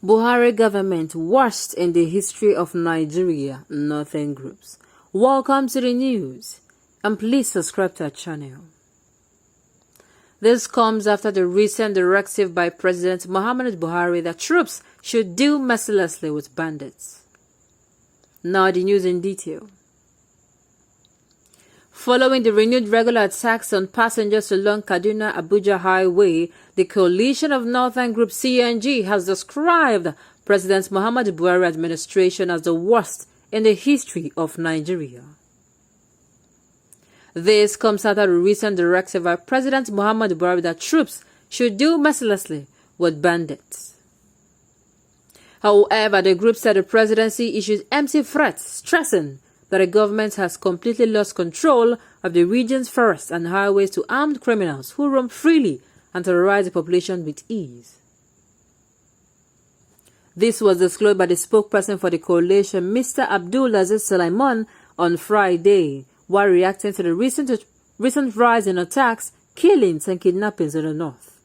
Buhari government worst in the history of Nigeria, Northern groups. Welcome to the news, and please subscribe to our channel. This comes after the recent directive by President Muhammadu Buhari that troops should deal mercilessly with bandits. Now the news in detail. Following the renewed regular attacks on passengers along Kaduna-Abuja Highway, the coalition of Northern Group CNG has described President Muhammadu Buhari administration as the worst in the history of Nigeria. This comes after the recent directive by President Muhammadu Buhari that troops should deal mercilessly with bandits. However, the group said the presidency issued empty threats, stressing that the government has completely lost control of the region's forests and highways to armed criminals who roam freely and terrorize the population with ease. This was disclosed by the spokesperson for the coalition, Mr. Abdulaziz Sulaiman, on Friday, while reacting to the recent rise in attacks, killings and kidnappings in the north.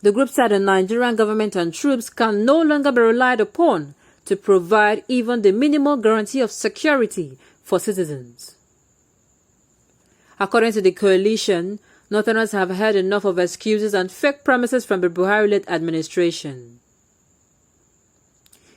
The group said the Nigerian government and troops can no longer be relied upon to provide even the minimal guarantee of security for citizens. According to the coalition, Northerners have had enough of excuses and fake promises from the Buhari-led administration.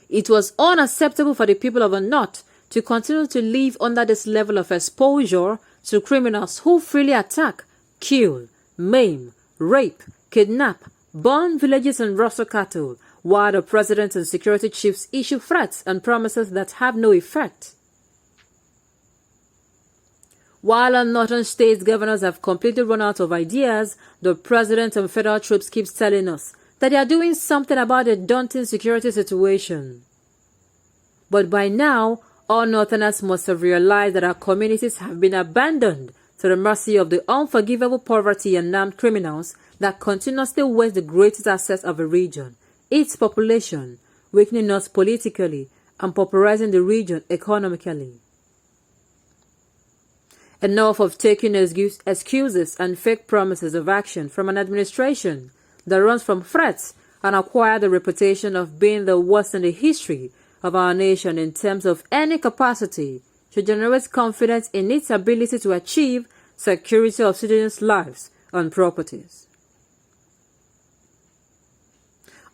It was unacceptable for the people of the North to continue to live under this level of exposure to criminals who freely attack, kill, maim, rape, kidnap, burn villages and rustle cattle, while the president and security chiefs issue threats and promises that have no effect. While our northern states governors have completely run out of ideas, the president and federal troops keep telling us that they are doing something about the daunting security situation. But by now, all northerners must have realized that our communities have been abandoned to the mercy of the unforgivable poverty and armed criminals that continuously waste the greatest assets of the region, its population, weakening us politically and pauperizing the region economically. Enough of taking excuses and fake promises of action from an administration that runs from threats and acquired the reputation of being the worst in the history of our nation in terms of any capacity to generate confidence in its ability to achieve security of citizens' lives and properties.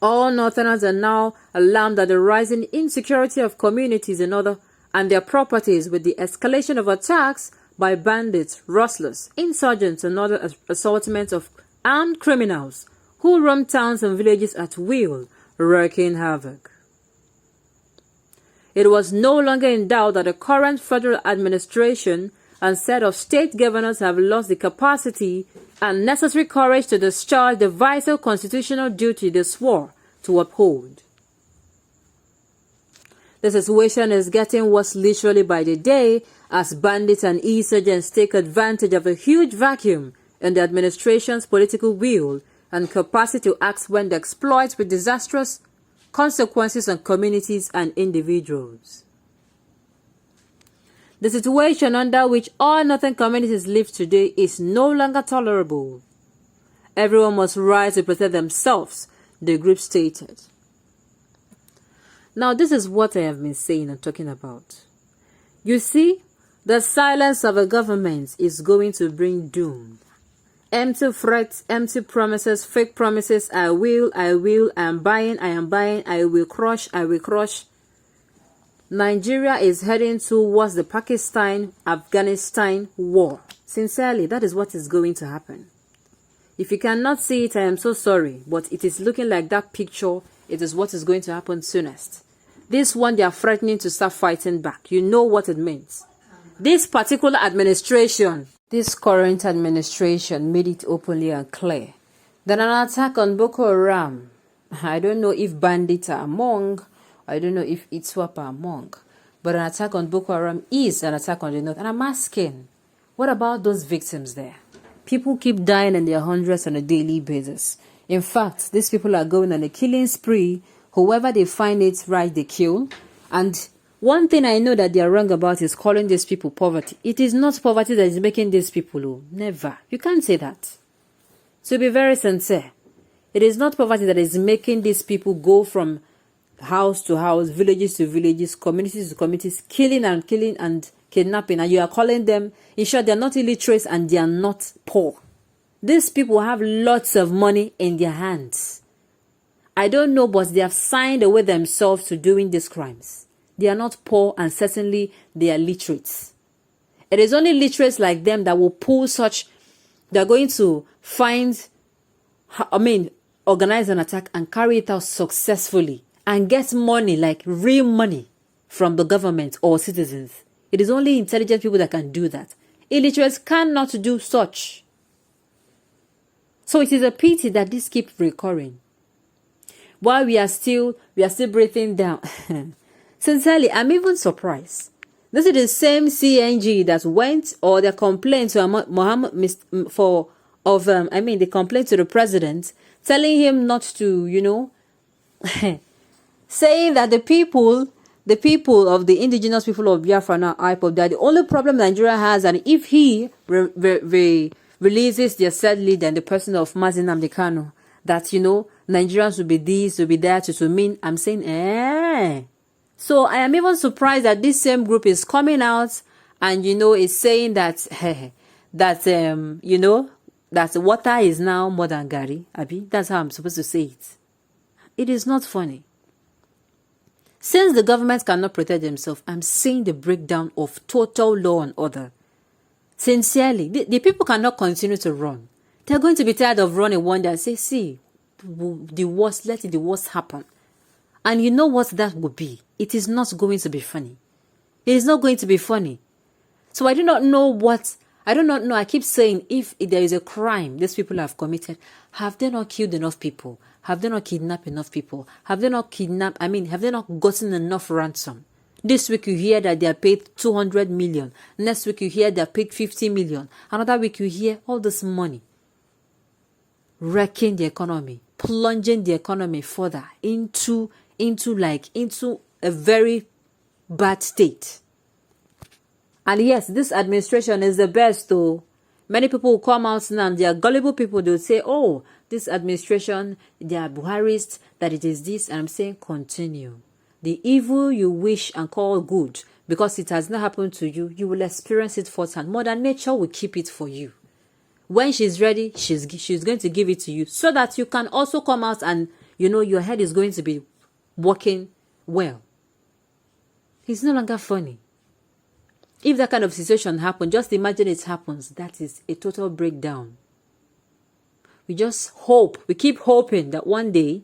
All Northerners are now alarmed at the rising insecurity of communities and their properties with the escalation of attacks by bandits, rustlers, insurgents, and other assortments of armed criminals who roam towns and villages at will, wreaking havoc. It was no longer in doubt that the current federal administration and set of state governors have lost the capacity and necessary courage to discharge the vital constitutional duty they swore to uphold. The situation is getting worse literally by the day as bandits and insurgents take advantage of a huge vacuum in the administration's political will and capacity to act when they exploit with disastrous consequences on communities and individuals. The situation under which all northern communities live today is no longer tolerable. Everyone must rise to protect themselves, the group stated. Now, this is what I have been saying and talking about. You see, the silence of a government is going to bring doom. Empty threats, empty promises, fake promises, I will, I am buying, I will crush. Nigeria is heading towards the Pakistan-Afghanistan war. Sincerely, that is what is going to happen. If you cannot see it, I am so sorry, but it is looking like that picture. It is what is going to happen soonest. This one, they are threatening to start fighting back. You know what it means. This particular administration, this current administration made it openly and clear that an attack on Boko Haram, I don't know if bandits are among, I don't know if ISWAP are among, but an attack on Boko Haram is an attack on the north. And I'm asking, what about those victims there? People keep dying in their hundreds on a daily basis. In fact, these people are going on a killing spree. Whoever they find it right, they kill. And one thing I know that they are wrong about is calling these people poverty. It is not poverty that is making these people low. Never. You can't say that. So be very sincere. It is not poverty that is making these people go from house to house, villages to villages, communities to communities, killing and kidnapping, and you are calling them, in short, they are not illiterate and they are not poor. These people have lots of money in their hands. I don't know, but they have signed away themselves to doing these crimes. They are not poor, and certainly they are literates. It is only literates like them that will pull such, they are going to organize an attack and carry it out successfully and get money, like real money, from the government or citizens. It is only intelligent people that can do that. Illiterates cannot do such. So it is a pity that this keeps recurring. While we are still breathing down. Sincerely, I'm even surprised. This is the same CNG that went, or they complained to they complained to the president, telling him not to, saying that the people of the indigenous people of Biafra now, IPOB, that the only problem Nigeria has, and if he releases their said leader and the person of Mazi Nnamdi Kanu, that, Nigerians will be this, will be that, to mean, I'm saying, So I am even surprised that this same group is coming out and, is saying that, that water is now more than Gary. Abi, that's how I'm supposed to say it. It is not funny. Since the government cannot protect themselves, I'm seeing the breakdown of total law and order. Sincerely, the people cannot continue to run. They're going to be tired of running one day and say, see, the worst, let the worst happen. And you know what that would be? It is not going to be funny. It is not going to be funny. So I do not know. I keep saying, if there is a crime these people have committed, have they not killed enough people? Have they not kidnapped enough people? Have they not have they not gotten enough ransom? This week you hear that they are paid 200 million. Next week you hear they are paid 50 million. Another week you hear all this money wrecking the economy, plunging the economy further into a very bad state. And yes, this administration is the best though. Many people will come out now and they are gullible people. They'll say, oh, this administration, they are Buharists, that it is this. And I'm saying, continue. The evil you wish and call good, because it has not happened to you, you will experience it firsthand. Mother Nature will keep it for you. When she's ready, she's going to give it to you, so that you can also come out and, your head is going to be working well. It's no longer funny. If that kind of situation happens, just imagine it happens. That is a total breakdown. We just hope, we keep hoping that one day,